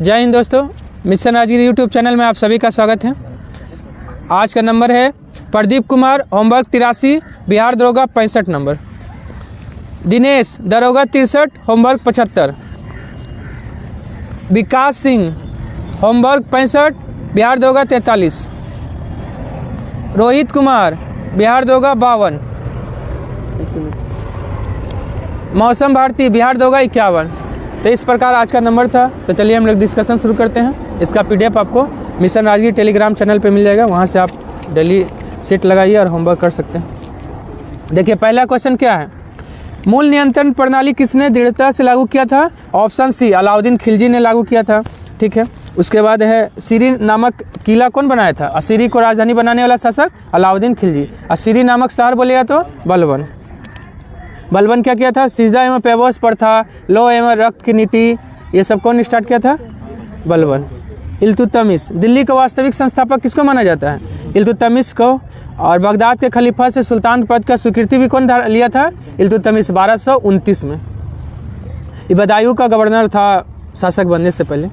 जय हिंद दोस्तों, mission Rajgir YouTube channel में आप सभी का स्वागत है। आज का नंबर है प्रदीप कुमार, होमवर्क 83, बिहार दरोगा 65 नंबर। दिनेश, दरोगा 63, होमवर्क 75। विकास सिंह, होमवर्क 65, बिहार दरोगा 43। रोहित कुमार, बिहार दरोगा 52। मौसम भारती, बिहार दरोगा 51। तो इस प्रकार आज का नंबर था। तो चलिए हम लोग डिस्कशन शुरू करते हैं। इसका PDF आपको मिशन राजगीर टेलीग्राम चैनल पे मिल जाएगा, वहाँ से आप डेली सेट लगाइए और होमवर्क कर सकते हैं। देखिए पहला क्वेश्चन क्या है, मूल नियंत्रण प्रणाली किसने दृढ़ता से लागू किया था? ऑप्शन सी, अलाउद्दीन खिलजी ने लागू किया था। ठीक है, उसके बाद है सीरी नामक किला कौन बनाया था? असीरी को राजधानी बनाने वाला शासक अलाउद्दीन खिलजी। असीरी नामक शहर बोलेगा तो बलबन। बलबन क्या किया था? सिजदा एवं पैबोस प्रथा, लो एवं रक्त की नीति, ये सब कौन स्टार्ट किया था? बलबन। इल्तुतमिश, दिल्ली का वास्तविक संस्थापक किसको माना जाता है? इल्तुतमिश को। और बगदाद के खलीफा से सुल्तान पद का स्वीकृति भी कौन लिया था? इल्तुतमिश, 1229 में। ये बदायूं का गवर्नर था शासक बनने से पहले।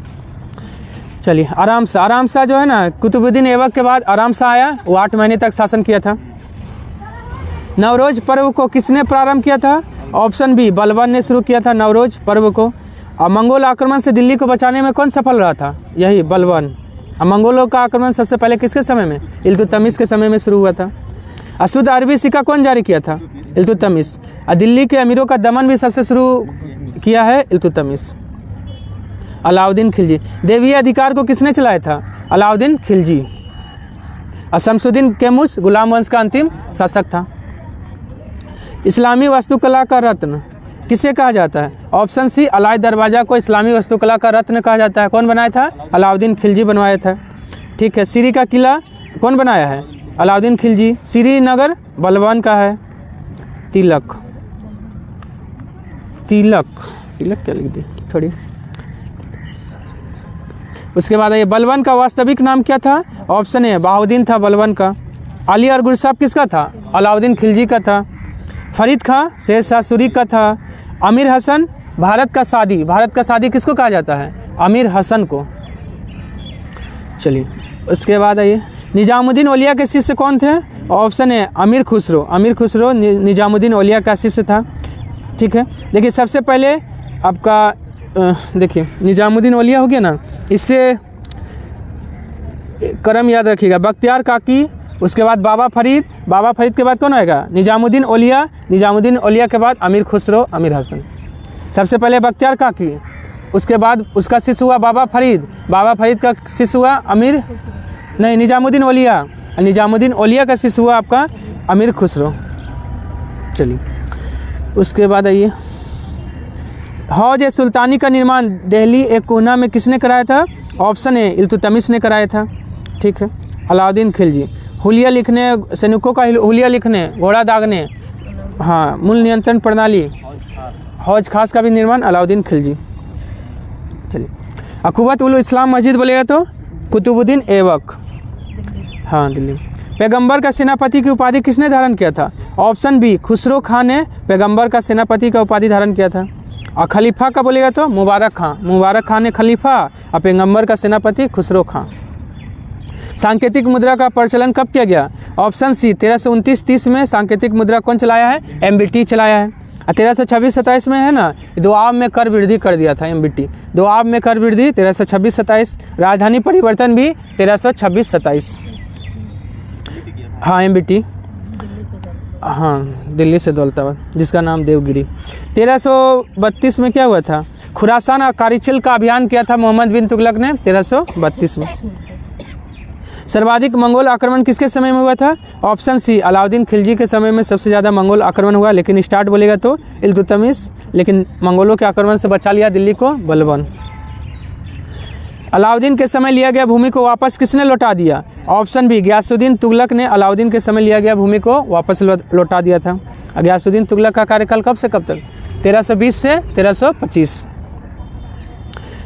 चलिए आराम शाह जो है ना, कुतुबुद्दीन ऐबक के बाद आराम शाह आया, वो 8 महीने तक शासन किया था। नवरोज पर्व को किसने प्रारंभ किया था? ऑप्शन बी, बलबन ने शुरू किया था नवरोज पर्व को। और मंगोल आक्रमण से दिल्ली को बचाने में कौन सफल रहा था? यही बलबन। और मंगोलों का आक्रमण सबसे पहले किसके समय में? इल्तुतमिश के समय में शुरू हुआ था। अशुद्ध अरबी सिक्का कौन जारी किया था? इल्तुतमिश। और दिल्ली के अमीरों का दमन भी सबसे शुरू किया है इल्तुतमिश। अलाउद्दीन खिलजी। देवीय अधिकार को किसने चलाया था? अलाउद्दीन खिलजी। और शमसुद्दीन कैमुस गुलाम वंश का अंतिम शासक था। इस्लामी वास्तुकला का रत्न किसे कहा जाता है? ऑप्शन सी, अलाय दरवाज़ा को इस्लामी वास्तुकला का रत्न कहा जाता है। कौन बनाया था? अलाउद्दीन खिलजी बनवाया था। ठीक है, सीरी का किला कौन बनाया है? अलाउद्दीन खिलजी। श्रीनगर बलबन का है। तिलक क्या लिख दी थोड़ी। उसके बाद ये बलबन का वास्तविक नाम क्या था? ऑप्शन ए, बहाउद्दीन था बलबन का। अली और गुरसाब किसका था? अलाउद्दीन खिलजी का था। फरीद खां शेर शाह सूरी का था। अमीर हसन, भारत का सादी किसको कहा जाता है? अमीर हसन को। चलिए उसके बाद आइए, निजामुद्दीन औलिया के शिष्य कौन थे? ऑप्शन ए, अमीर खुसरो निजामुद्दीन औलिया का शिष्य था। ठीक है, देखिए सबसे पहले आपका देखिए निजामुद्दीन औलिया हो गया ना, इससे क्रम याद रखिएगा। बख्तियार काकी, उसके बाद बाबा फरीद के बाद कौन आएगा? निजामुद्दीन औलिया के बाद अमीर खुसरो, अमीर हसन। सबसे पहले बख्तियार काकी, उसके बाद उसका शिष्य हुआ बाबा फरीद का शिष्य हुआ निजामुद्दीन औलिया का शिष्य हुआ आपका अमीर खुसरो। चलिए उसके बाद आइए, हौज ए सुल्तानी का निर्माण दिल्ली एक कोहना में किसने कराया था? ऑप्शन ए, इल्तुतमिश ने कराया था। ठीक है, अलाउद्दीन खिलजी। हुलिया लिखने, सैनिकों का हुलिया लिखने, घोड़ा दागने, हाँ, मूल नियंत्रण प्रणाली, हौज खास का भी निर्माण अलाउद्दीन खिलजी। चलिए, अकूबत उल इस्लाम मस्जिद बोलेगा तो कुतुबुद्दीन ऐबक, हाँ, दिल्ली। पैगंबर का सेनापति की उपाधि किसने धारण किया था? ऑप्शन बी, खुसरो खां ने पैगंबर का सेनापति का उपाधि धारण किया था। और खलीफा का बोलेगा तो मुबारक खां ने खलीफा, और पैगंबर का सेनापति खुसरो खां। सांकेतिक मुद्रा का प्रचलन कब किया गया? ऑप्शन सी, 1329-30 में सांकेतिक मुद्रा कौन चलाया है? MBT चलाया है। और 1326-27 में है ना, दोआब में कर वृद्धि कर दिया था MBT, दोआब में कर वृद्धि 1326-27। राजधानी परिवर्तन भी 1326-27, हाँ MBT, हाँ, दिल्ली से दौलताबाद, जिसका नाम देवगिरी। 1332 में क्या हुआ था? खुरासान और कारिचिल का अभियान किया था मोहम्मद बिन तुगलक ने 1332 में। सर्वाधिक मंगोल आक्रमण किसके समय में हुआ था? ऑप्शन सी, अलाउद्दीन खिलजी के समय में सबसे ज़्यादा मंगोल आक्रमण हुआ, लेकिन स्टार्ट बोलेगा तो इल्तुतमिश, लेकिन मंगोलों के आक्रमण से बचा लिया दिल्ली को बलबन। अलाउद्दीन के समय लिया गया भूमि को वापस किसने लौटा दिया? ऑप्शन बी, गयासुद्दीन तुगलक ने अलाउद्दीन के समय लिया गया भूमि को वापस लौटा दिया था। गयासुद्दीन तुगलक का कार्यकाल कब से कब तक? 1320 से 1325।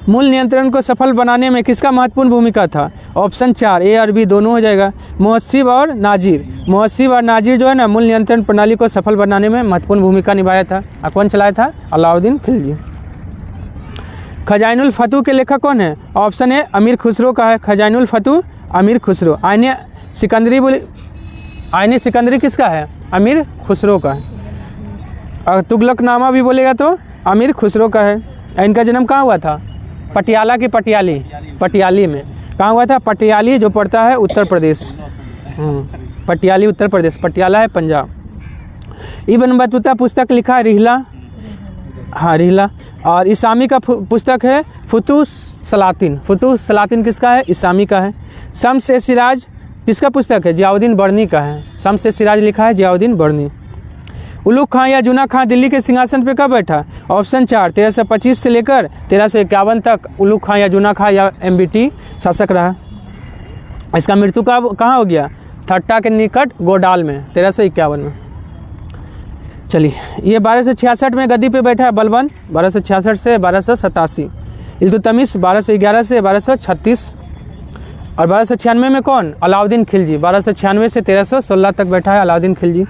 मूल नियंत्रण को सफल बनाने में किसका महत्वपूर्ण भूमिका था? ऑप्शन 4, ए और बी दोनों हो जाएगा। मुहस्सिब और नाजिर जो है ना, मूल नियंत्रण प्रणाली को सफल बनाने में महत्वपूर्ण भूमिका निभाया था। कौन चलाया था? अलाउद्दीन खिलजी। खजाइनुल फतूह के लेखक कौन है? ऑप्शन ए अमीर खुसरो का है, खजाइनुल फतूह अमीर खुसरो। आईने सिकंदरी किसका है? अमीर खुसरो का है। और तुगलकनामा भी बोलेगा तो अमीर खुसरो का है। इनका जन्म कहाँ हुआ था? पटियाला की पटियाली में। कहाँ हुआ था? पटियाली, जो पड़ता है उत्तर प्रदेश। पटियाली उत्तर प्रदेश, पटियाला है पंजाब। इब्न बतूता पुस्तक लिखा है रिहला, हाँ रिहला। और इसामी का पुस्तक है फुतूह सलातिन। फुतूह सलातिन किसका है? इसामी का है। शम्स ए सिराज किसका पुस्तक है? जियाउद्दीन बर्नी का है। शम्स ए सिराज लिखा है जियाउद्दीन बर्नी। उलुग खां या जुना खां दिल्ली के सिंहासन पर कब बैठा? ऑप्शन 4 1325 से लेकर 1351 तक उलुग खां या जुना खां या MBT शासक रहा। इसका मृत्यु कहाँ हो गया? थट्टा के निकट गोडाल में 1351 में। चलिए, ये 1266 में गद्दी पे बैठा है बलबन, 1266 से 1287। इल्तुतमिश 1211 से 1236। और 1296 में कौन? अलाउद्दीन खिलजी, 1296 से 1316 तक बैठा है Alauddin Khilji.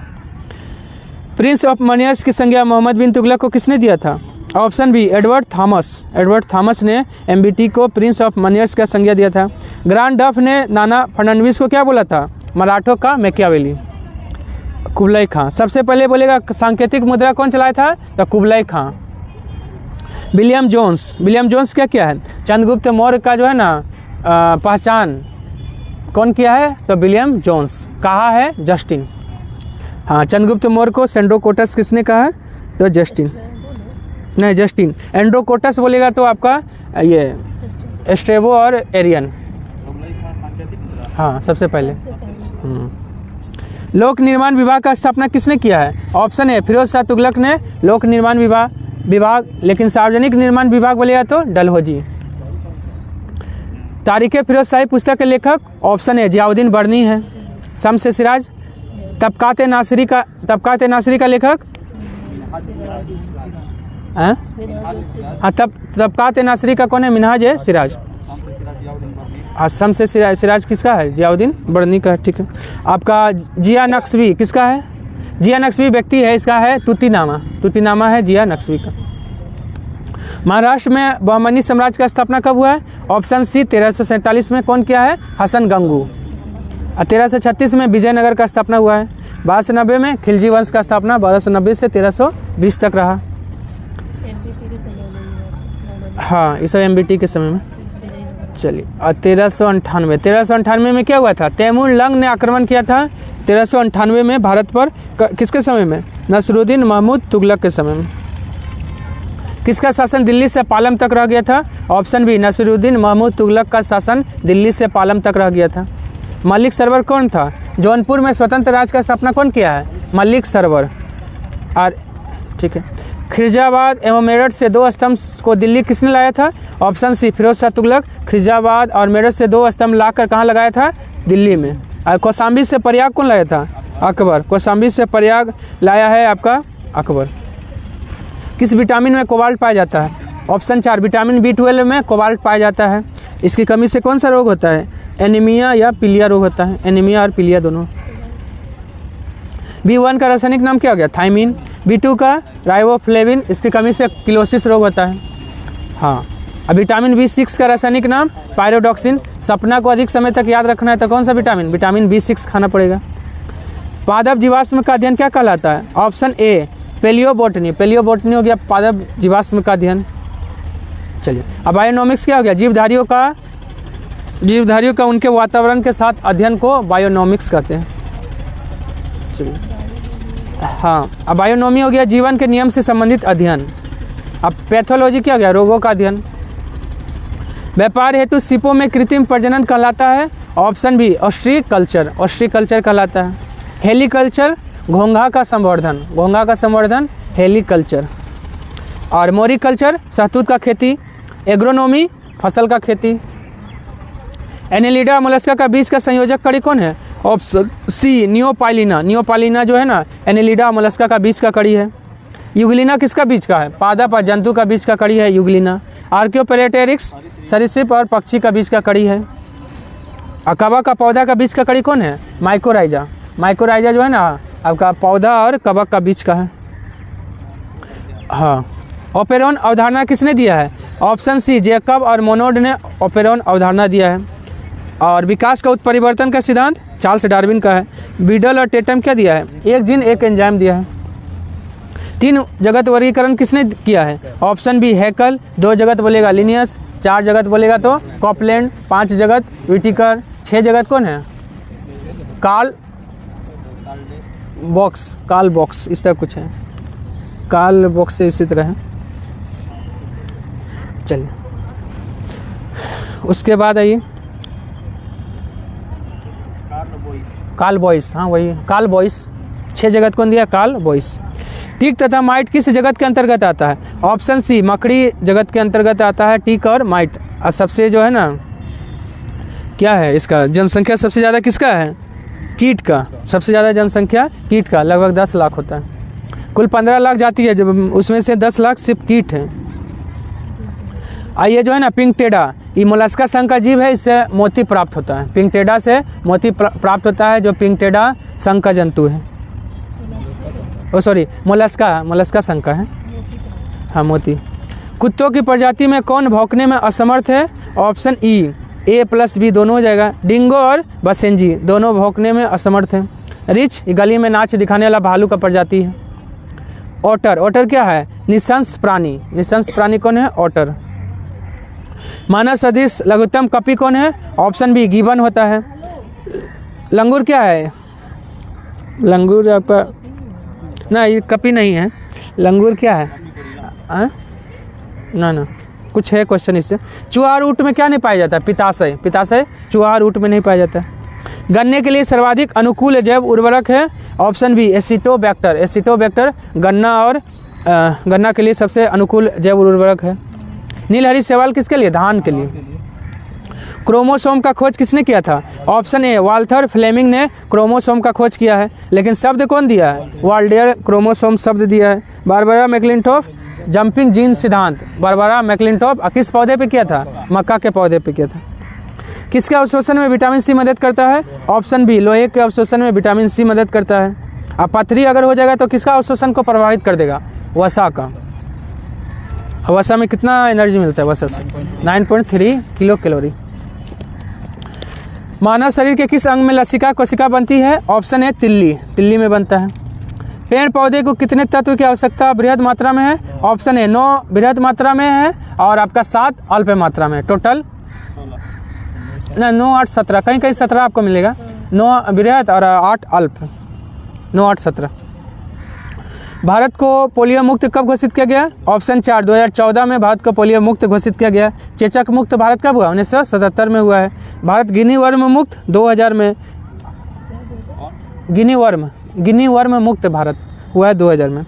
Prince of moneyers की संज्ञा मोहम्मद बिन तुगलक को किसने दिया था? Option B Edward Thomas. Edward Thomas ने MBT को प्रिंस ऑफ मनियर्स का संज्ञा दिया था। ग्रांड डफ ने नाना फर्नांडिस को क्या बोला था? मराठों का मैकियावेली। कुबलाई खां सबसे पहले बोलेगा सांकेतिक मुद्रा कौन चलाया था? तो कुबलाई खां। विलियम जोन्स क्या है? चंद्रगुप्त मौर्य का जो है ना पहचान कौन किया है? तो विलियम जोन्स। कहा है? जस्टिन। हाँ, चंद्रगुप्त मौर्य को सेंड्रोकोटस किसने कहा है? तो जस्टिन। एंड्रोकोटस बोलेगा तो आपका ये स्ट्रेबो और एरियन। हाँ, सबसे पहले। लोक निर्माण विभाग का स्थापना किसने किया है? ऑप्शन ए फिरोज शाह तुगलक ने लोक निर्माण विभाग, लेकिन सार्वजनिक निर्माण विभाग बोलेगा तो डलहौजी। तारीख़ फिरोज शाही पुस्तक के लेखक ऑप्शन ए जियाउद्दीन बर्नी है। शम्स ए सिराज। तबकात नासिरी का लेखक हाँ, तबकात नासिरी का कौन है? मिनहाज ए सिराज। हाँ, शम्स ए सिराज किसका है? जियाउद्दीन बर्नी का। ठीक है। आपका जिया नक्शवी किसका है? जिया नक्शवी व्यक्ति है, इसका है तूतीनामा है जिया नक्शवी का। महाराष्ट्र में बहमनी साम्राज्य का स्थापना कब हुआ है? ऑप्शन सी 1347 में। कौन किया है? हसन गंगू। और 1336 में विजयनगर का स्थापना हुआ है। 1290 में खिलजी वंश का स्थापना 1290 से 1320 तक रहा। हाँ, ये सब MBT के समय में। चलिए, और 1398 में क्या हुआ था? तैमूर लंग ने आक्रमण किया था 1398 में भारत पर। किसके समय में? नसरुद्दीन महमूद तुगलक के समय में। किसका शासन दिल्ली से पालम तक रह गया था? ऑप्शन बी नसरुद्दीन महमूद तुगलक का शासन दिल्ली से पालम तक रह गया था। मलिक सरवर कौन था? जौनपुर में स्वतंत्र राज्य का स्थापना कौन किया है? मलिक सरवर। और ठीक है। खिरजाबाद एवं मेरठ से 2 स्तंभ को दिल्ली किसने लाया था? Option C Firoz Shah Tughlaq. खिरजाबाद और मेरठ से 2 स्तंभ लाकर कहाँ लगाया था? दिल्ली में। और कौशाम्बी से प्रयाग कौन लाया था? अकबर। कौशाम्बी से प्रयाग लाया है आपका अकबर। किस विटामिन में कोबाल्ट पाया जाता है? ऑप्शन 4 विटामिन B12 में कोबाल्ट पाया जाता है। इसकी कमी से कौन सा रोग होता है? एनीमिया या पीलिया रोग होता है। एनीमिया और पीलिया दोनों। B1 का रासायनिक नाम क्या हो गया? थाइमिन। B2 का राइबोफ्लेविन। इसकी कमी से किलोसिस रोग होता है। हाँ। अब विटामिन B6 का रासायनिक नाम पायरोडॉक्सिन। सपना को अधिक समय तक याद रखना है तो कौन सा विटामिन? विटामिन B6 खाना पड़ेगा। पादप जीवाश्म का अध्ययन क्या कहलाता है? ऑप्शन ए पेलियोबोटनी हो गया पादप जीवाश्म का अध्ययन। चलिए, अब बायोनॉमिक्स क्या हो गया? जीवधारियों का उनके वातावरण के साथ अध्ययन को बायोनॉमिक्स कहते हैं। चलिए, हाँ, अब बायोनॉमी हो गया जीवन के नियम से संबंधित अध्ययन। अब पैथोलॉजी क्या हो गया? रोगों का अध्ययन। व्यापार हेतु सीपों में कृत्रिम प्रजनन कहलाता है। ऑप्शन बी ऑस्ट्रीकल्चर कहलाता है। हेलीकल्चर घोंघा का संवर्धन हेलीकल्चर। और मोरिकल्चर शहतूत का खेती। एग्रोनॉमी फसल का खेती। एनेलिडा मोलस्का का बीज का संयोजक कड़ी कौन है? ऑप्शन सी नियोपालिना जो है ना, एनेलिडा मोलस्का का बीज का कड़ी है। युगलिना किसका बीज का है? पादप और जंतु का बीज का कड़ी है युगलिना। आर्कियोपेलेटेरिक्स सरीसृप और पक्षी का बीज का कड़ी है। कबा का पौधा का बीज का कड़ी कौन है? माइकोराइजा जो है ना आपका पौधा और कबक का बीज का है। हाँ। ओपेरॉन अवधारणा किसने दिया है? ऑप्शन सी, जैकब और मोनोड ने ओपेरॉन अवधारणा दिया है। और विकास का उत्परिवर्तन का सिद्धांत चार्ल्स डार्विन का है। बीडल और टेटम क्या दिया है? एक जीन एक एंजाइम दिया है। 3 जगत वर्गीकरण किसने किया है? Option B, हैकल। 2 जगत बोलेगा लिनियस। 4 जगत बोलेगा तो कॉपलैंड। 5 जगत विटिकर। 6 जगत कौन है? कार्ल बॉक्स इस तरह कुछ है, कार्ल बॉक्स से इसी तरह है। चलिए उसके बाद आइए कार्ल बॉयस। हाँ वही कार्ल बॉयस। 6 जगत कौन दिया? Karl boys. टिक तथा माइट किस जगत के अंतर्गत आता है? ऑप्शन सी, मकड़ी जगत के अंतर्गत आता है टिक और माइट। और सबसे जो है ना क्या है इसका जनसंख्या सबसे ज़्यादा किसका है? कीट का। सबसे ज़्यादा जनसंख्या कीट का, लगभग 10 लाख होता है। कुल 15 लाख जाती है, जब उसमें से 10 लाख सिर्फ कीट है। आइए जो है ना पिंकटेडा, ये मोलस्का संघ का जीव है, इससे मोती प्राप्त होता है। पिंकटेडा से मोती प्राप्त होता है, जो पिंकटेडा संघ का जंतु है। मोलस्का संघ का है। हाँ मोती। कुत्तों की प्रजाति में कौन भौंकने में असमर्थ है? ऑप्शन ई, A+B दोनों हो जाएगा। डिंगो और बसेंजी दोनों भौंकने में असमर्थ हैं। रिच, गली में नाच दिखाने वाला भालू का प्रजाति है। ओटर क्या है? निशंस प्राणी कौन है? ओटर। मानव सदृश लघुत्तम कपी कौन है? ऑप्शन बी, गिबन होता है। लंगूर क्या है? लंगूर आपका ना, ये कपी नहीं है। लंगूर क्या है? ना कुछ है क्वेश्चन इससे। चूहा रूट में क्या नहीं पाया जाता? पिताशय चूहा रूट में नहीं पाया जाता। गन्ने के लिए सर्वाधिक अनुकूल जैव उर्वरक है? ऑप्शन बी, एसिटोबैक्टर गन्ना के लिए सबसे अनुकूल जैव उर्वरक है। नीलहरी शैवाल किसके लिए? धान के लिए। क्रोमोसोम का खोज किसने किया था? ऑप्शन ए, वाल्थर फ्लेमिंग ने क्रोमोसोम का खोज किया है, लेकिन शब्द कौन दिया है? वाल्डेयर क्रोमोसोम शब्द दिया है। बारबरा मैकलिंटोफ जंपिंग जीन सिद्धांत, बारबरा मैकलिंटोफ किस पौधे पे किया था? मक्का के पौधे पे किया था। किसके अवशोषण में विटामिन सी मदद करता है? ऑप्शन बी, लोहे के अवशोषण में विटामिन सी मदद करता है। अब पथरी अगर हो जाएगा तो किसका अवशोषण को प्रभावित कर देगा? वसा का। वसा में कितना एनर्जी मिलता है? वसा से 9.3 किलो कैलोरी। मानव शरीर के किस अंग में लसिका कोशिका बनती है? ऑप्शन ए, तिल्ली में बनता है। पेड़ पौधे को कितने तत्व की आवश्यकता बृहद मात्रा में है? ऑप्शन ए, 9 बृहद मात्रा में है और आपका 7 अल्प मात्रा में। टोटल 9, 8, 17, कहीं 17 आपको मिलेगा। 9 बृहद और 8 अल्प, 9, 8, 17। भारत को पोलियो मुक्त कब घोषित किया गया? ऑप्शन 4, 2014 में भारत को पोलियो मुक्त घोषित किया गया। चेचक मुक्त भारत कब हुआ? 1977 में हुआ है। भारत गिनी वर्म मुक्त 2000 में। गिनी वर्म मुक्त भारत हुआ है 2000 में।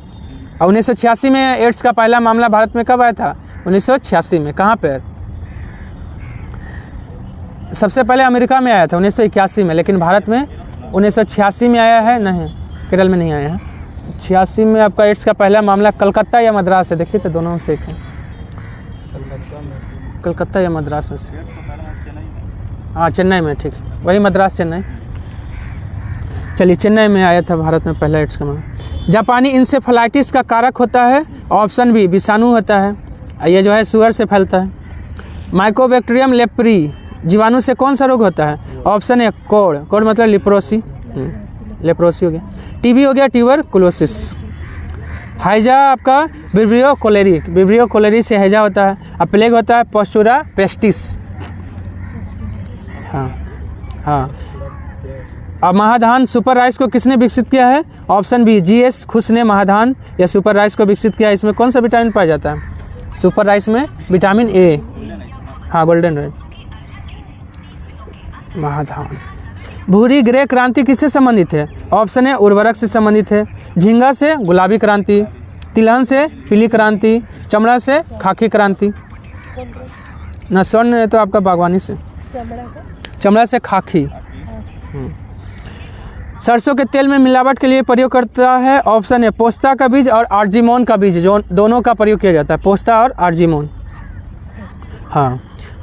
और 1986 में एड्स का पहला मामला भारत में कब आया था? 1986 में। कहाँ पर? सबसे पहले अमेरिका में आया था 1981 में, लेकिन भारत में 1986 में आया है। नहीं, केरल में नहीं आया है। 86 में आपका एड्स का पहला मामला कलकत्ता या मद्रास है? देखिए तो दोनों में से एक है। कलकत्ता या मद्रास में से? हाँ चेन्नई में, ठीक है वही मद्रास चेन्नई। चलिए चेन्नई में आया था भारत में पहला एड्स का मामला। जापानी इंसेफेलाइटिस का कारक होता है? ऑप्शन बी, विषाणु होता है। ये जो है सुअर से फैलता है। माइकोबैक्टीरियम लेप्री जीवाणु से कौन सा रोग होता है? ऑप्शन ए, कोड़ मतलब लिप्रोसी हो गया। टीबी हो गया ट्यूबरकुलोसिस। हैजा आपका विब्रियो कोलेरी से हैजा होता है। अब प्लेग होता है पोस्चुरा पेस्टिस। हाँ। अब महाधान सुपर राइस को किसने विकसित किया है? ऑप्शन बी, GS खुश ने महाधान या सुपर राइस को विकसित किया है। इसमें कौन सा विटामिन पाया जाता है? सुपर राइस में विटामिन ए। हाँ गोल्डन रेड। महाधान। भूरी ग्रे क्रांति किससे संबंधित है? ऑप्शन ए, उर्वरक से संबंधित है। झींगा से गुलाबी क्रांति, तिलहन से पीली क्रांति, चमड़ा से खाकी क्रांति। न स्वर्ण तो आपका बागवानी से, चमड़ा से खाकी। सरसों के तेल में मिलावट के लिए प्रयोग करता है? ऑप्शन ए, पोस्ता का बीज और आर्जिमोन का बीज, जो दोनों का प्रयोग किया जाता है, पोस्ता और आर्जिमोन। हाँ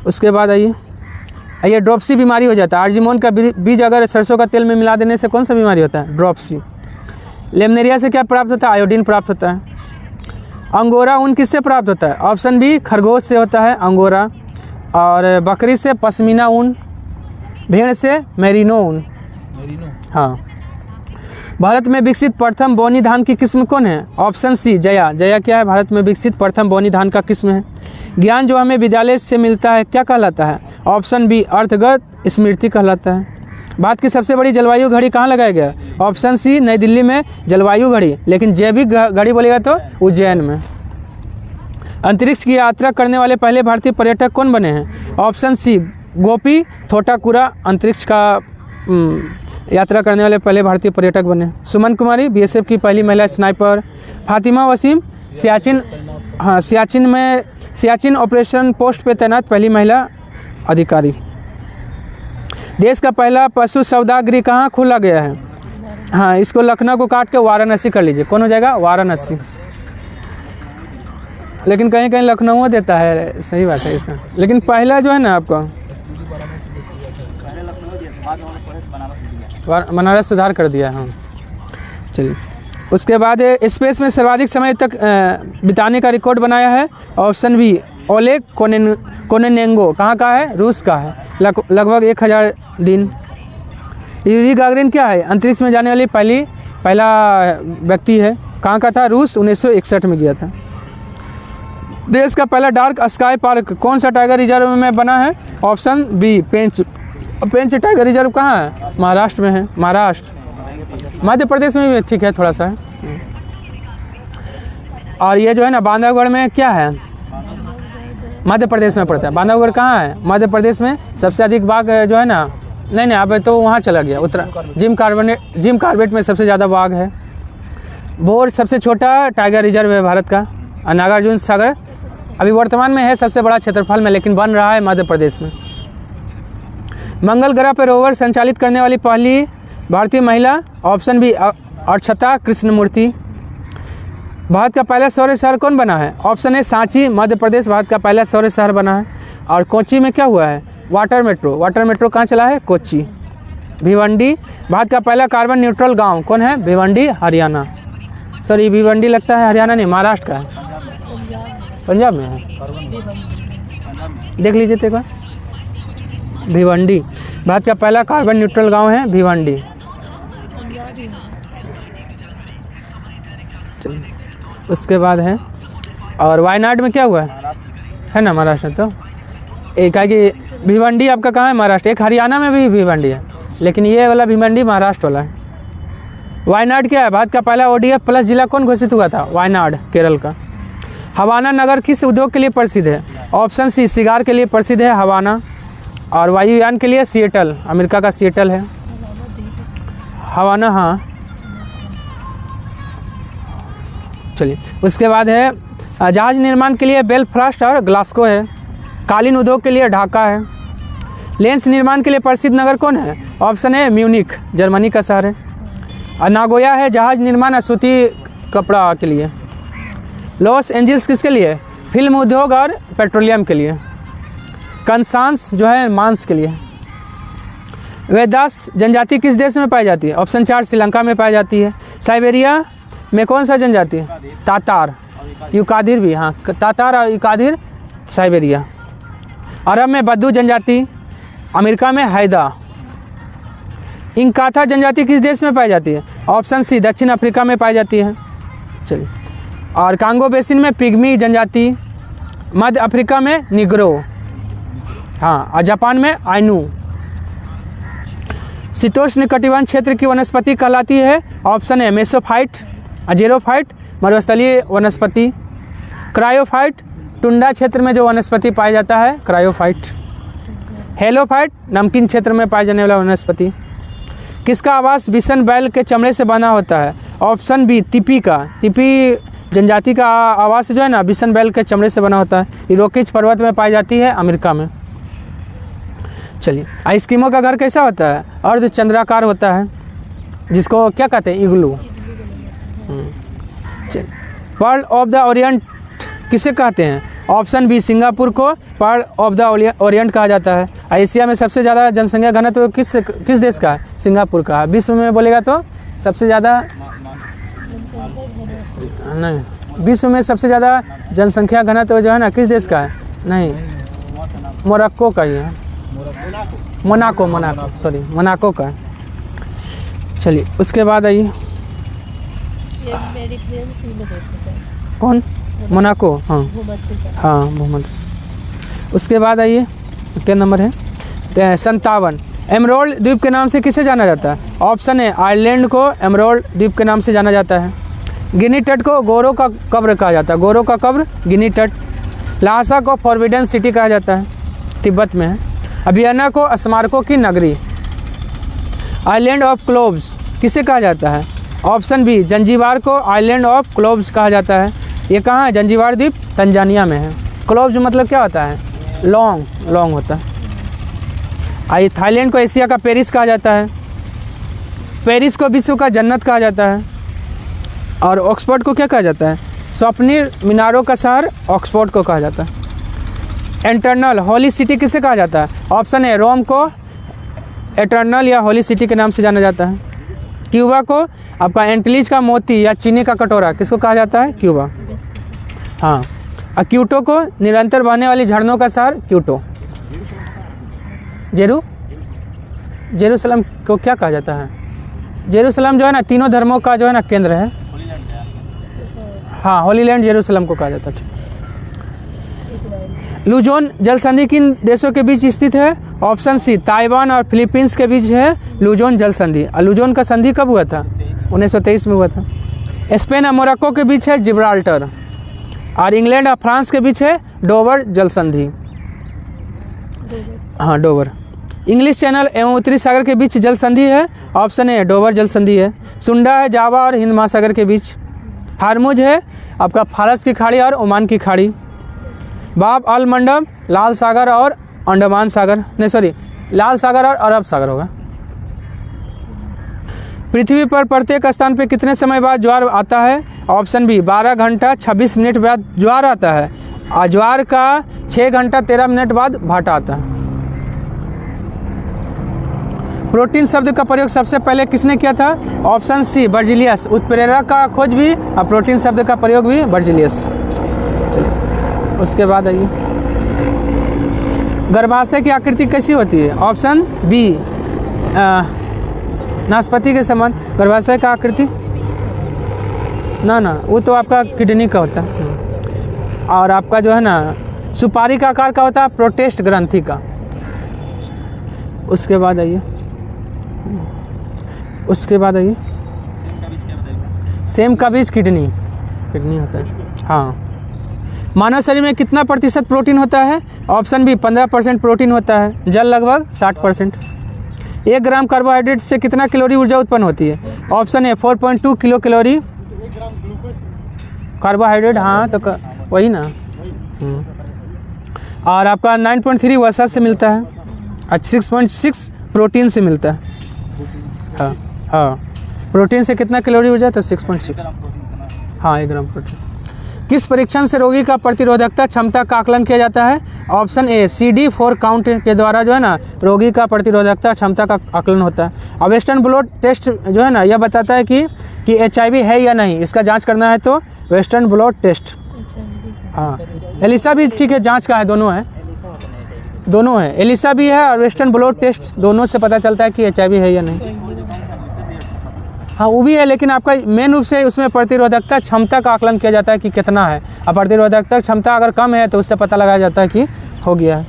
उसके बाद आइए ड्रॉप्सी बीमारी हो जाता है। आर्जिमोन का बीज अगर सरसों का तेल में मिला देने से कौन सा बीमारी होता है? ड्रॉप्सी। लेमनेरिया से क्या प्राप्त होता है? आयोडीन प्राप्त होता है। अंगोरा ऊन किससे प्राप्त होता है? ऑप्शन बी खरगोश से होता है अंगोरा, और बकरी से पश्मीना ऊन, भेड़ से मेरिनो ऊन। हाँ। भारत में विकसित प्रथम बोनी धान की किस्म कौन है? Option C Jaya. जया क्या है? भारत में विकसित प्रथम बोनी धान का किस्म है। ज्ञान जो हमें विद्यालय से मिलता है क्या कहलाता है? ऑप्शन बी अर्थगत स्मृति कहलाता है। भारत की सबसे बड़ी जलवायु घड़ी कहाँ लगाया गया? ऑप्शन सी नई दिल्ली में जलवायु घड़ी, लेकिन जैविक घड़ी बोलेगा तो उज्जैन में। अंतरिक्ष की यात्रा करने वाले पहले भारतीय पर्यटक कौन बने हैं? ऑप्शन सी गोपी थोटाकुरा अंतरिक्ष का यात्रा करने वाले पहले भारतीय पर्यटक बने। सुमन कुमारी बीएसएफ की पहली महिला sniper. Fatima Waseem Siachen operation post पे तैनात पहली महिला अधिकारी। देश का पहला पशु सौदागृह कहाँ खोला गया है? हाँ, इसको लखनऊ को काट के वाराणसी कर लीजिए। कौन हो जाएगा? वाराणसी। लेकिन कहीं कहीं लखनऊ देता है, सही बात है इसका, लेकिन पहला जो है ना आपका बनारस सुधार कर दिया। हाँ चलिए, उसके बाद स्पेस में सर्वाधिक समय तक बिताने का रिकॉर्ड बनाया है। Option B Oleg Konenenko. कहाँ का है? रूस का है, लगभग 1000 दिन। यूरी गागरिन क्या है? अंतरिक्ष में जाने वाली पहला व्यक्ति है। कहाँ का था? रूस, 1961 में गया था। देश का पहला डार्क स्काई पार्क कौन सा टाइगर रिजर्व में बना है? ऑप्शन बी पेंच टाइगर रिजर्व कहाँ है? महाराष्ट्र में है। महाराष्ट्र, मध्य प्रदेश में भी ठीक है थोड़ा सा है। और ये जो है ना बांधवगढ़ में क्या है? मध्य प्रदेश में पड़ता है। बांधवगढ़ कहाँ है? मध्य प्रदेश में। सबसे अधिक बाघ जो है ना, नहीं अब तो वहाँ चला गया जिम कार्बेट में सबसे ज़्यादा बाघ है। भोर सबसे छोटा टाइगर रिजर्व है भारत का। नागार्जुन सागर अभी वर्तमान में है सबसे बड़ा क्षेत्रफल में, लेकिन बन रहा है मध्य प्रदेश में। मंगल ग्रह पर रोवर संचालित करने वाली पहली भारतीय महिला? Option B Archana Krishnamurthy. भारत का पहला सौर शहर कौन बना है? ऑप्शन ए सांची, मध्य प्रदेश भारत का पहला सौर शहर बना है। और कोच्चि में क्या हुआ है? वाटर मेट्रो कहाँ चला है? कोच्चि। भिवंडी भारत का पहला कार्बन न्यूट्रल गांव कौन है? भिवंडी, हरियाणा। सॉरी, भिवंडी लगता है हरियाणा नहीं, महाराष्ट्र का है। पंजाब में है, देख लीजिए तो एक बार। भिवंडी भारत का पहला कार्बन न्यूट्रल गांव है भिवंडी। उसके बाद है, और वायनाड में क्या हुआ है ना महाराष्ट्र। तो एक है कि भिवंडी आपका कहाँ है? महाराष्ट्र। एक हरियाणा में भी भिवंडी है, लेकिन ये वाला भिवंडी महाराष्ट्र वाला है। वायनाड क्या है? भारत का पहला ODF प्लस जिला कौन घोषित हुआ था? वायनाड, केरल का। हवाना नगर किस उद्योग के लिए प्रसिद्ध है? ऑप्शन सी सिगार के लिए प्रसिद्ध है हवाना, और वायुयान के लिए सिएटल, अमेरिका का सिएटल है हवाना। हाँ चलिए, उसके बाद है जहाज निर्माण के लिए बेलफास्ट और ग्लासगो है। कालीन उद्योग के लिए ढाका है। लेंस निर्माण के लिए प्रसिद्ध नगर कौन है? ऑप्शन ए म्यूनिख, जर्मनी का शहर है। नागोया है जहाज निर्माण सूती कपड़ा के लिए। लॉस एंजल्स किसके लिए? फिल्म उद्योग और पेट्रोलियम के लिए। कंसांस जो है मांस के लिए। वेदास जनजाति किस देश में पाई जाती है? ऑप्शन 4 श्रीलंका में पाई जाती है। साइबेरिया में कौन सा जनजाति है? तातार, युकादिर भी। हाँ, तातार और युकादिर साइबेरिया। अरब में बद्दू जनजाति। अमेरिका में हैदा। इंकाथा जनजाति किस देश में पाई जाती है? ऑप्शन सी दक्षिण अफ्रीका में पाई जाती है। चलिए, और कांगो बेसिन में पिग्मी जनजाति। मध्य अफ्रीका में निग्रो। हाँ, और जापान में आइनू। शीतोष्ण कटिबंध क्षेत्र की वनस्पति कहलाती है? ऑप्शन है मेसोफाइट, अजेरोफाइट, मरुस्थलीय वनस्पति। क्रायोफाइट, टुंडा क्षेत्र में जो वनस्पति पाया जाता है क्रायोफाइट। हेलोफाइट, नमकीन क्षेत्र में पाए जाने वाला वनस्पति। किसका आवास बिसन बैल के चमड़े से बना होता है? ऑप्शन बी तिपी का। तिपी जनजाति का आवास जो है ना बिसन बैल के चमड़े से बना होता है। इरोकिज पर्वत में पाई जाती है अमेरिका में। चलिए, आइसक्रीमों का घर कैसा होता है? अर्धचंद्राकार होता है, जिसको क्या कहते हैं? इग्लू। चलिए, पर्ल ऑफ द ओरिएंट किसे कहते हैं? ऑप्शन बी सिंगापुर को पर्ल ऑफ द ओरिएंट कहा जाता है। एशिया में सबसे ज़्यादा जनसंख्या घनत्व किस देश का है? सिंगापुर का। विश्व में बोलेगा तो सबसे ज़्यादा नहीं, विश्व में सबसे ज़्यादा जनसंख्या घनत्व जो है ना किस देश का है? नहीं, मोरक्को का ही है, मोनाको मोनाको का है। चलिए उसके बाद आइए, कौन? मोनाको, हाँ हाँ भूमध्य। उसके बाद आइए, क्या नंबर है? 57। एमरोल्ड द्वीप के नाम से किसे जाना जाता है? ऑप्शन है आयरलैंड को एमरोल्ड द्वीप के नाम से जाना जाता है। गिनी तट को गोरों का कब्र कहा जाता है, गोरों का कब्र गिनी तट। लासा को फॉरबिडन सिटी कहा जाता है, तिब्बत में है। अभियाना को स्मारकों की नगरी। आइलैंड ऑफ क्लोव्स किसे कहा जाता है? ऑप्शन बी जंजीबार को आइलैंड ऑफ क्लोव्स कहा जाता है। ये कहाँ है? जंजीबार द्वीप तंजानिया में है। क्लोव्स मतलब क्या होता है? लॉन्ग होता है। आइए, थाईलैंड को एशिया का पेरिस कहा जाता है। पेरिस को विश्व का जन्नत कहा जाता है। और ऑक्सफोर्ड को क्या कहा जाता है? स्वप्निल मीनारों का शहर ऑक्सफोर्ड को कहा जाता है। एटर्नल होली सिटी किसे कहा जाता है? ऑप्शन है रोम को एटर्नल या होली सिटी के नाम से जाना जाता है। क्यूबा को आपका एंटलीज का मोती या चीनी का कटोरा किसको कहा जाता है? क्यूबा, हाँ। और क्यूटो को निरंतर बहने वाली झरनों का शहर क्यूटो। जेरूसलम को क्या कहा जाता है? जेरूसलम जो है ना तीनों धर्मों का जो है ना केंद्र है, हाँ, होली लैंड जेरूसलम को कहा जाता है। लुजोन जल संधि किन देशों के बीच स्थित है? ऑप्शन सी ताइवान और फिलीपींस के बीच है लुजोन जल संधि। और लुजोन का संधि कब हुआ था? 1923 में हुआ था। स्पेन और मोरक्को के बीच है जिब्राल्टर। और इंग्लैंड और फ्रांस के बीच है डोवर जल संधि, हाँ डोवर। इंग्लिश चैनल एवं उत्तरी सागर के बीच जल संधि है, ऑप्शन ए डोवर जल संधि है। सुंडा है जावा और हिंद महासागर के बीच। हारमुज है आपका फारस की खाड़ी और ओमान की खाड़ी। बाब अल मंडब लाल सागर और अंडमान सागर, नहीं सॉरी, लाल सागर और अरब सागर होगा। पृथ्वी पर प्रत्येक स्थान पर कितने समय बाद ज्वार आता है? ऑप्शन बी 12 घंटा 26 मिनट बाद ज्वार आता है। और ज्वार का 6 घंटा 13 मिनट बाद भाटा आता है। प्रोटीन शब्द का प्रयोग सबसे पहले किसने किया था? Option C Berzelius. उत्प्रेरक का खोज भी और प्रोटीन शब्द का प्रयोग भी बर्जिलियस। चलिए उसके बाद आइए, गर्भाशय की आकृति कैसी होती है? ऑप्शन बी नाशपाती के समान। गर्भाशय का आकृति ना वो तो आपका किडनी का होता है। और आपका जो है ना सुपारी का आकार का होता है प्रोटेस्ट ग्रंथि का। उसके बाद आइए, सेम का बीज किडनी होता है, हाँ। मानव शरीर में कितना प्रतिशत प्रोटीन होता है? ऑप्शन बी 15% प्रोटीन होता है। जल लगभग 60%। 1 ग्राम कार्बोहाइड्रेट से कितना कैलोरी ऊर्जा उत्पन्न होती है? ऑप्शन है 4.2 किलो कैलोरी कार्बोहाइड्रेट, हाँ तो वही ना। और आपका 9.3 वसा से मिलता है और 6.6 प्रोटीन से मिलता है, हाँ। प्रोटीन से कितना कैलोरी ऊर्जा? तो 6.6, हाँ 1 ग्राम प्रोटीन। किस परीक्षण से रोगी का प्रतिरोधकता क्षमता का आकलन किया जाता है? ऑप्शन ए CD4 काउंट के द्वारा जो है ना रोगी का प्रतिरोधकता क्षमता का आकलन होता है। और वेस्टर्न ब्लॉट टेस्ट जो है ना यह बताता है कि HIV है या नहीं, इसका जांच करना है तो वेस्टर्न ब्लॉट टेस्ट, हाँ। एलिसा भी ठीक है, जांच का है, दोनों है, एलिसा भी है और वेस्टर्न ब्लॉट टेस्ट, दोनों से पता चलता है कि HIV है या नहीं, हाँ वो भी है। लेकिन आपका मेन रूप से उसमें प्रतिरोधकता क्षमता का आकलन किया जाता है कि कितना है। और प्रतिरोधकता क्षमता अगर कम है तो उससे पता लगाया जाता है कि हो गया है।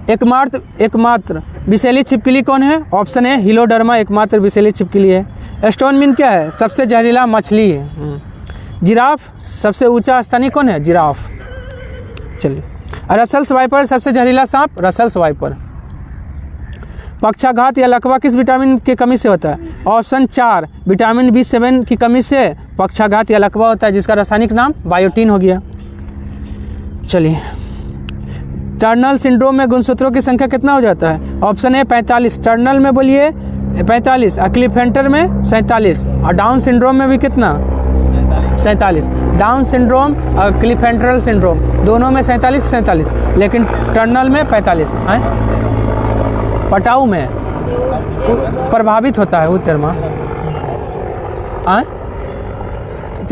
एकमात्र विषैली छिपकली कौन है? ऑप्शन है हिलोडर्मा एकमात्र विषैली छिपकली है। स्टोनमिन क्या है? सबसे जहरीला मछली है। जिराफ सबसे ऊंचा स्तनी कौन है? जिराफ। चलिए, रसल्स वाइपर सबसे जहरीला सांप? Russell's wiper. पक्षाघात या लकवा किस विटामिन की कमी से होता है? ऑप्शन 4 विटामिन B7 की कमी से पक्षाघात या लकवा होता है, जिसका रासायनिक नाम बायोटीन हो गया। चलिए, टर्नल सिंड्रोम में गुणसूत्रों की संख्या कितना हो जाता है? ऑप्शन है 45, टर्नल में बोलिए 45, क्लिफेंटर में 47 और डाउन सिंड्रोम में भी कितना? 47। डाउन सिंड्रोम और क्लिफेंटरल सिंड्रोम दोनों में 47, लेकिन टर्नल में 45 है। पटाऊ में प्रभावित होता है उत्तरमा,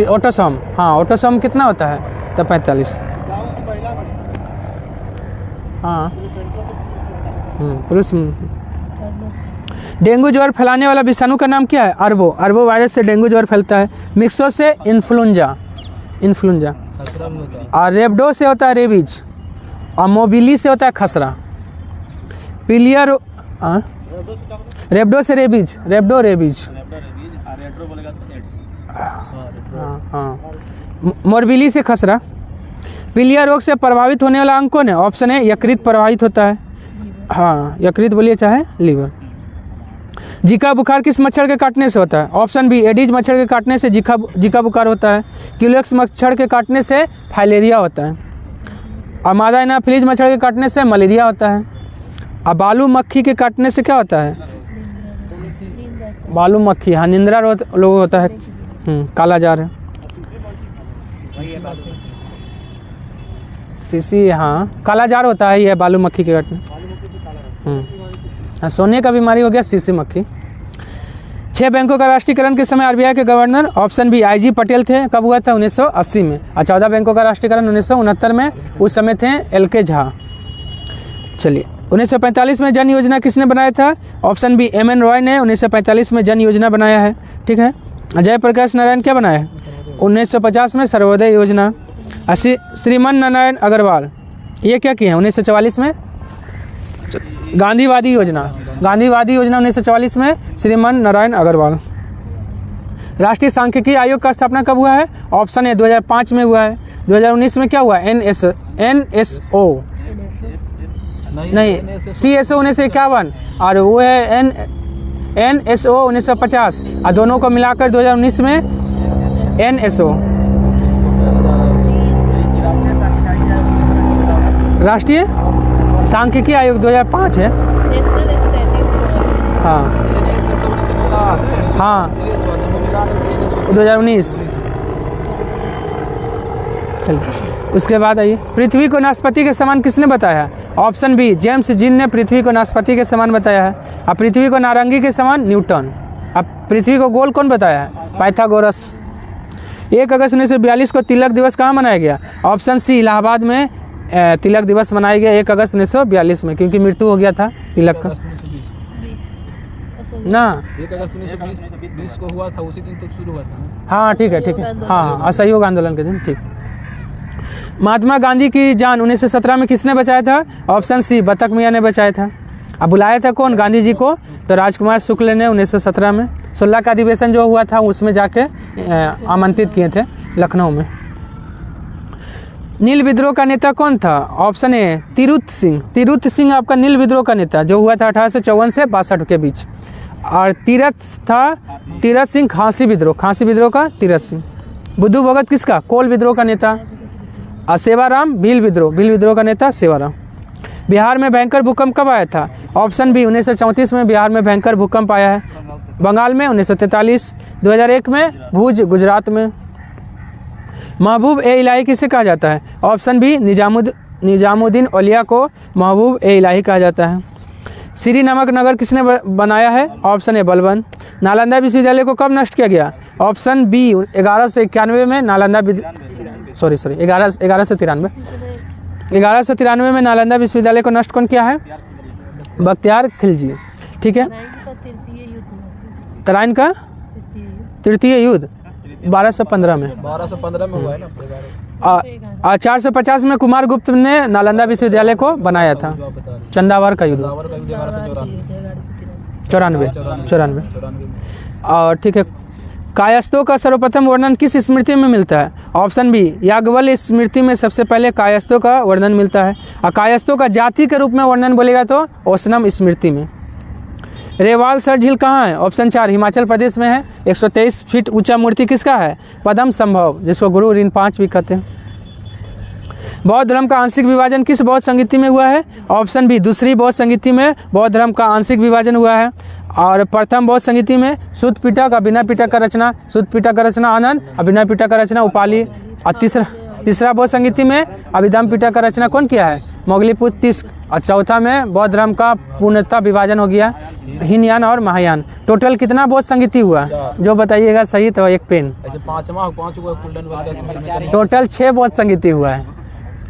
ऑटोसोम, हाँ ऑटोसोम कितना होता है? तो 45। हाँ पुरुष। डेंगू ज्वर फैलाने वाला विषाणु का नाम क्या है? अरबो। अरबो वायरस से डेंगू ज्वर फैलता है। मिक्सो से इन्फ्लुएंजा, इन्फ्लुएंजा। और रेबडो से होता है रेबीज। और मोबिली से होता है खसरा। पीलिया रेबडो से रेबीज, रेबडो रेबीज। हाँ मोरबिली से खसरा। पीलिया रोग से प्रभावित होने वाला अंग कौन है? ऑप्शन है यकृत प्रभावित होता है। हाँ यकृत बोलिए चाहे लीवर। जीका बुखार किस मच्छर के काटने से होता है? ऑप्शन बी एडिज मच्छर के काटने से जीका बुखार होता है। क्यूलेक्स मच्छर के काटने से फाइलेरिया होता है। और मादा एनाफिलीज मच्छर के काटने से मलेरिया होता है। और बालू मक्खी के काटने से क्या होता है? बालू मक्खी, हाँ निंद्रा रोग होता है। काला जार है। सीसी, हाँ काला जार होता है ये बालू मक्खी के काटने। हाँ सोने का बीमारी हो गया सीसी मक्खी। 6 बैंकों का राष्ट्रीयकरण किस समय आरबीआई के गवर्नर? ऑप्शन बी आईजी पटेल थे। कब हुआ था? 1980 में। और 14 बैंकों का राष्ट्रीयकरण 1969 में, उस समय थे एलके झा। चलिए 1945 में जन योजना किसने बनाया था? ऑप्शन बी एमएन रॉय ने 1945 में जन योजना बनाया है। ठीक है। जयप्रकाश नारायण क्या बनाया है? 1950 में सर्वोदय योजना। श्रीमान नारायण अग्रवाल ये क्या किए हैं? 1944 में गांधीवादी योजना। गांधीवादी योजना 1944 में श्रीमान नारायण अग्रवाल। राष्ट्रीय सांख्यिकी आयोग का स्थापना कब हुआ है? ऑप्शन है 2005 में हुआ है। 2019 में क्या हुआ? एनएसओ नहीं, CSO 1951 और वो है NSO 1950 और दोनों को मिलाकर 2019 में NSO। राष्ट्रीय सांख्यिकी आयोग 2005 है। हाँ हाँ 2019। चलिए उसके बाद आइए, पृथ्वी को नाशपाती के समान किसने बताया है? ऑप्शन बी जेम्स जीन ने पृथ्वी को नाशपाती के समान बताया है। अब पृथ्वी को नारंगी के समान न्यूटन। अब पृथ्वी को गोल कौन बताया है? पाइथागोरस। 1 अगस्त 1942 को तिलक दिवस कहाँ मनाया गया? ऑप्शन सी इलाहाबाद में तिलक दिवस मनाया गया 1 अगस्त 1942 में, क्योंकि मृत्यु हो गया था तिलक का ना। 1 अगस्त 1920 को हुआ था, उसी दिन तो शुरू हुआ था। हाँ ठीक है ठीक है। हाँ असहयोग आंदोलन के दिन। ठीक। महात्मा गांधी की जान 1917 में किसने बचाया था? ऑप्शन सी बतख मियाँ ने बचाया था। अब बुलाया था कौन गांधी जी को? तो राजकुमार शुक्ल ने 1917 में। 16 का अधिवेशन जो हुआ था उसमें जाके आमंत्रित किए थे लखनऊ में। नील विद्रोह का नेता कौन था? Option A Tirut Singh. तिरुत सिंह आपका नील विद्रोह का नेता जो हुआ था 1854 से 62 के बीच। और तीरथ सिंह खांसी विद्रोह, खांसी विद्रोह का तीरथ सिंह। बुद्धू भगत किसका? कोल विद्रोह का नेता। और सेवाराम भील विद्रोह का नेता सेवाराम। बिहार में भयंकर भूकंप कब आया था? ऑप्शन बी 1934 में बिहार में भयंकर भूकंप आया है। बंगाल में 1943, 2001 में भुज गुजरात में। महबूब ए इलाही किसे कहा जाता है? ऑप्शन बी निजामुद्दीन औलिया को महबूब ए इलाही कहा जाता है। सीरी नामक नगर किसने बनाया है? ऑप्शन ए बलबन। नालंदा विश्वविद्यालय को कब नष्ट किया गया? ऑप्शन बी 1191 में नालंदा 1193 में नालंदा विश्वविद्यालय को नष्ट कौन किया है? बख्तियार खिलजी। ठीक है। तराइन का तृतीय युद्ध 1215 में हुआ है ना। 450 में कुमार गुप्त ने नालंदा विश्वविद्यालय को बनाया था। चंदावर का युद्ध 94। और ठीक है। कायस्थों का सर्वप्रथम वर्णन किस स्मृति में मिलता है? ऑप्शन बी याज्ञवल्क्य स्मृति में सबसे पहले कायस्थों का वर्णन मिलता है। और कायस्थों का जाति के रूप में वर्णन बोलेगा तो ओसनम स्मृति में। रेवालसर झील कहाँ है? ऑप्शन 4 हिमाचल प्रदेश में है। 123 फीट ऊंचा मूर्ति किसका है? पद्म संभव, जिसको गुरु ऋण-5 भी कहते हैं। बौद्ध धर्म का आंशिक विभाजन किस बौद्ध संगीति में हुआ है? ऑप्शन बी दूसरी बौद्ध संगीति में बौद्ध धर्म का आंशिक विभाजन हुआ है। और प्रथम बौद्ध संगीति में शुद्ध पिटक, अभिनव पिटक का रचना, शुद्ध पिटक का रचना आनंद, अभिनव पिटक का रचना उपाली। और तीसरा बौद्ध संगीति में अभिधम्म पिटक का रचना कौन किया है? मोगलीपुत्र तीस। और चौथा में बौद्ध धर्म का पूर्णतः विभाजन हो गया, हीनयान और महायान। टोटल कितना बौद्ध संगीति हुआ? जो बताइएगा सही तो एक पेन। ऐसे पाँच को कुंडन वर्ग का टोटल 6 बौद्ध संगीति हुआ है।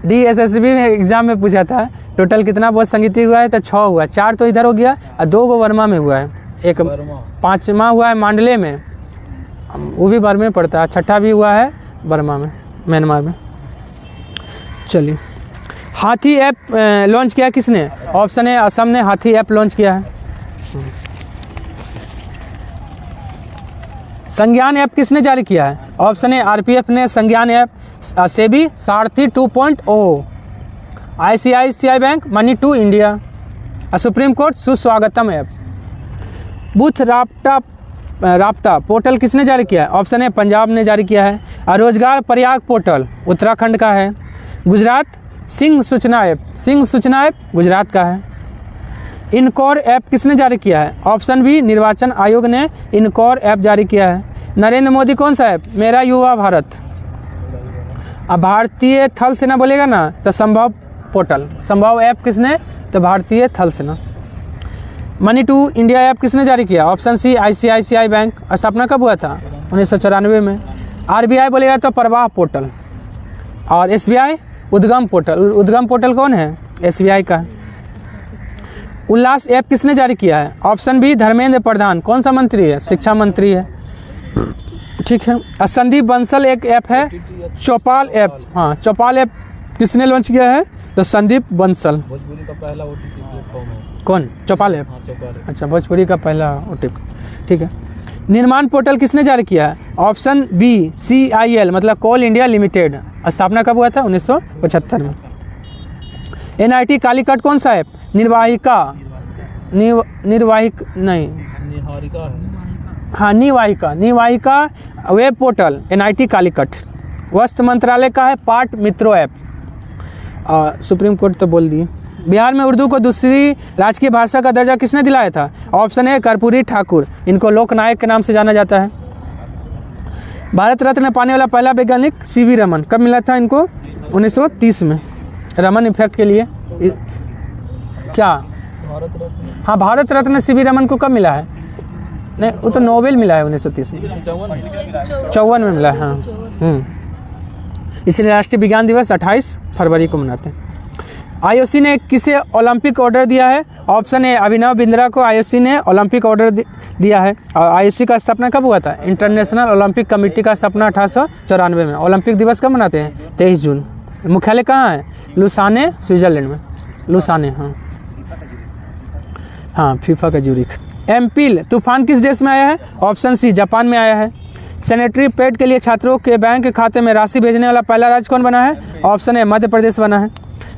DSSB में एग्जाम में पूछा था टोटल कितना बौद्ध संगीति हुआ है, तो 6 हुआ। 4 तो इधर हो गया और 2 को वर्मा में हुआ है, एक 5वां हुआ है मांडले में, वो भी बर्मा में पड़ता है। 6ठा भी हुआ है बर्मा में, म्यांमार में। चलिए, हाथी ऐप लॉन्च किया किसने? ऑप्शन है असम ने हाथी ऐप लॉन्च किया है। संज्ञान ऐप किसने जारी किया है? ऑप्शन है RPF ने संज्ञान app, SEBI Saarthi 2.0, ICICI bank, money to India, Supreme Court Suswagatam app. Booth Rabta portal किसने जारी किया है? ऑप्शन है पंजाब ने जारी किया है। रोजगार प्रयाग पोर्टल उत्तराखंड का है। गुजरात सिंह सूचना ऐप गुजरात का है। इनकॉर ऐप किसने जारी किया है? ऑप्शन बी निर्वाचन आयोग ने इनकॉर ऐप जारी किया है। नरेंद्र मोदी कौन सा ऐप? मेरा युवा भारत। अब भारतीय थल सेना बोलेगा ना तो संभव पोर्टल, संभव ऐप किसने? तो भारतीय थल सेना। मनी टू इंडिया ऐप किसने जारी किया? Option C ICICI bank. स्थापना कब हुआ था? 1994 में। RBI बोलेगा तो प्रवाह पोर्टल, और SBI उद्गम पोर्टल कौन है? SBI का। उल्लास ऐप किसने जारी किया है? Option B Dharmendra Pradhan. कौन सा मंत्री है? शिक्षा मंत्री है। ठीक है। संदीप बंसल एक ऐप है, चौपाल ऐप। हाँ, चौपाल ऐप किसने लॉन्च किया है? तो संदीप बंसल। भोजपुरी का पहला OTT प्लेटफॉर्म है। कौन? चौपाल ऐप। हाँ, चौपाल। अच्छा, भोजपुरी का पहला OTT। ठीक है। निर्माण पोर्टल किसने जारी किया है? ऑप्शन बी CIL मतलब कोल इंडिया लिमिटेड। स्थापना कब हुआ था? 1975 में। NIT कालीकट कौन सा app? Nivahika web portal NIT Calicut. वस्त्र मंत्रालय का है पाट मित्रो ऐप। सुप्रीम कोर्ट तो बोल दिए। बिहार में उर्दू को दूसरी राजकीय भाषा का दर्जा किसने दिलाया था? ऑप्शन है कर्पूरी ठाकुर। इनको लोकनायक के नाम से जाना जाता है। भारत रत्न पाने वाला पहला वैज्ञानिक CV रमन। कब मिला था इनको? 1930 में, रमन इफेक्ट के लिए। क्या? हाँ, भारत रत्न CV रमन को कब मिला है? नहीं, वो तो नोबेल मिला है 1930 में, 54 में मिला है। हाँ, इसलिए राष्ट्रीय विज्ञान दिवस 28 फरवरी को मनाते हैं। IOC ने किसे ओलंपिक ऑर्डर दिया है? ऑप्शन है अभिनव बिंद्रा को IOC ने ओलंपिक ऑर्डर दिया है। और IOC का स्थापना कब हुआ था? इंटरनेशनल ओलंपिक कमेटी का स्थापना 1894 में। ओलंपिक दिवस कब मनाते हैं? 23 जून। मुख्यालय कहाँ है? लुसाने, स्विट्जरलैंड में। लुसाने। हाँ, फीफा का ज्यूरिख। एमपिल तूफान किस देश में आया है? ऑप्शन सी जापान में आया है। सैनिटरी पैड के लिए छात्रों के बैंक खाते में राशि भेजने वाला पहला राज्य कौन बना है? ऑप्शन है मध्य प्रदेश बना है।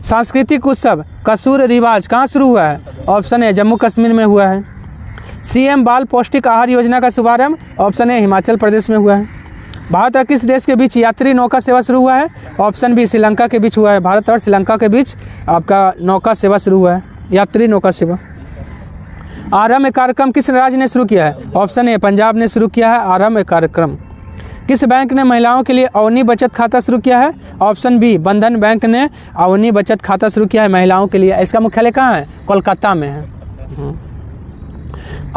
सांस्कृतिक उत्सव कसूर रिवाज कहाँ शुरू हुआ है? ऑप्शन है जम्मू कश्मीर में हुआ है। CM बाल पौष्टिक आहार योजना का शुभारंभ? ऑप्शन है हिमाचल प्रदेश में हुआ है। भारत और किस देश के बीच यात्री नौका सेवा शुरू हुआ है? ऑप्शन बी श्रीलंका के बीच हुआ है। भारत और श्रीलंका के बीच आपका नौका सेवा शुरू हुआ है, यात्री नौका सेवा। आरंभ कार्यक्रम किस राज्य ने शुरू किया है? ऑप्शन ए पंजाब ने शुरू किया है आरंभ कार्यक्रम। किस बैंक ने महिलाओं के लिए अवनी बचत खाता शुरू किया है? ऑप्शन बी बंधन बैंक ने अवनी बचत खाता शुरू किया है महिलाओं के लिए। इसका मुख्यालय कहाँ है? कोलकाता में है।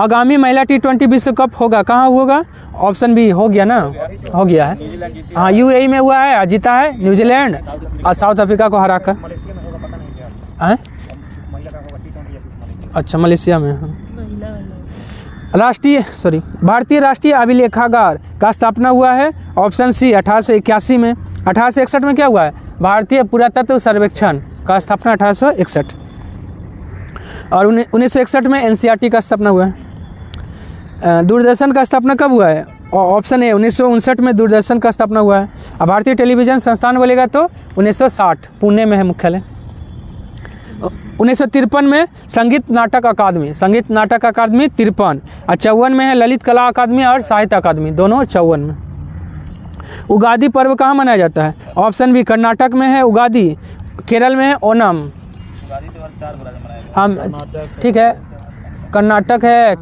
आगामी महिला T20 विश्व कप होगा, कहाँ होगा? ऑप्शन बी हो गया ना, हो गया है। हाँ, UAE में हुआ है, जीता है न्यूजीलैंड और साउथ अफ्रीका को हराकर। अच्छा, मलेशिया में। हाँ। भारतीय राष्ट्रीय अभिलेखागार का स्थापना हुआ है? ऑप्शन सी 1881 में। 1861 में क्या हुआ है? भारतीय पुरातत्व सर्वेक्षण का स्थापना 1861। और 1961 में NCERT का स्थापना हुआ है। दूरदर्शन का स्थापना कब हुआ है? ऑप्शन ए 1959 में दूरदर्शन का स्थापना हुआ है। और भारतीय टेलीविजन संस्थान बोलेगा तो 1960 पुणे में है मुख्यालय। 1953 में संगीत नाटक अकादमी 53 और 54 में है ललित कला अकादमी और साहित्य अकादमी, दोनों 54 में। उगादि पर्व कहाँ मनाया जाता है? ऑप्शन बी कर्नाटक में है उगादि, केरल में है ओनम। हम ठीक है, कर्नाटक है,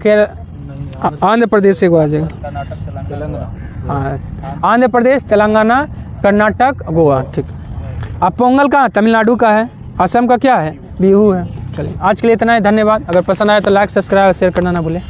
आंध्र प्रदेश से आ जाएगा। आंध्र प्रदेश, तेलंगाना, कर्नाटक, गोवा। ठीक। अब पोंगल कहाँ? तमिलनाडु का है। असम का क्या है? बिहू है। चलिए आज के लिए इतना ही, धन्यवाद। अगर पसंद आया तो लाइक, सब्सक्राइब और शेयर करना ना भूलें।